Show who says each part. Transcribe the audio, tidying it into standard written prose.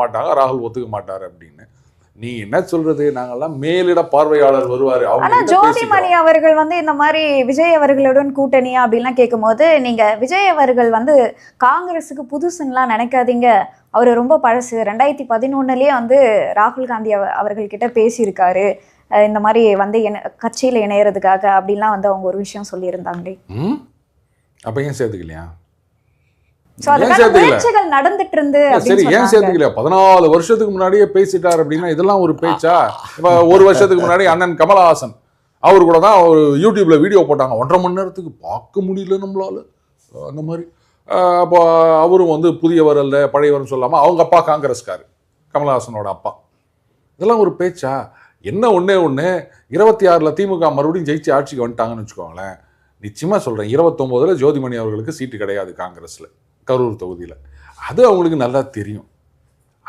Speaker 1: மாட்டாங்க, ராகுல் ஒத்துக்க மாட்டார் அப்படின்னு. நீ என்ன சொல்றது, நாங்கெல்லாம் மேலிட பார்வையாளர் வருவாரு.
Speaker 2: ஆனா ஜோதிமணி அவர்கள் வந்து இந்த மாதிரி விஜய் அவர்களுடன் கூட்டணியா அப்படின்லாம் கேட்கும்போது, நீங்க விஜய் அவர்கள் வந்து காங்கிரஸுக்கு புதுசுன்னெலாம் நினைக்காதீங்க, அவர் ரொம்ப பழசு, 2011 வந்து ராகுல் காந்தி அவர்கள்கிட்ட பேசியிருக்காரு இந்த மாதிரி வந்து கட்சியில் இணையறதுக்காக அப்படின்லாம் வந்து அவங்க ஒரு விஷயம் சொல்லியிருந்தாங்களே.
Speaker 1: அப்ப ஏன் சேர்த்துக்கலையா?
Speaker 2: நடந்துட்டு இருந்து
Speaker 1: சரி, ஏன் சேர்த்துக்கலையா? 14 வருஷத்துக்கு முன்னாடியே பேசிட்டார் அப்படின்னா இதெல்லாம் ஒரு பேச்சா? ஒரு வருஷத்துக்கு முன்னாடி அண்ணன் கமலஹாசன் அவர் கூட தான் ஒரு யூடியூப்ல வீடியோ போட்டாங்க, 1.5 மணி நேரத்துக்கு பார்க்க முடியல நம்மளால அந்த மாதிரி. அப்போ அவரும் வந்து புதியவர் அல்ல பழையவர்னு சொல்லாமல் அவங்க அப்பா காங்கிரஸ்காரு, கமலஹாசனோட அப்பா. இதெல்லாம் ஒரு பேச்சா? என்ன ஒன்று 26 திமுக மறுபடியும் ஜெயிச்சு ஆட்சிக்கு வந்துட்டாங்கன்னு வச்சுக்கோங்களேன், நிச்சயமாக சொல்கிறேன் 29 ஜோதிமணி அவர்களுக்கு சீட்டு கிடையாது காங்கிரஸில், கரூர் தொகுதியில். அது அவங்களுக்கு நல்லா தெரியும்.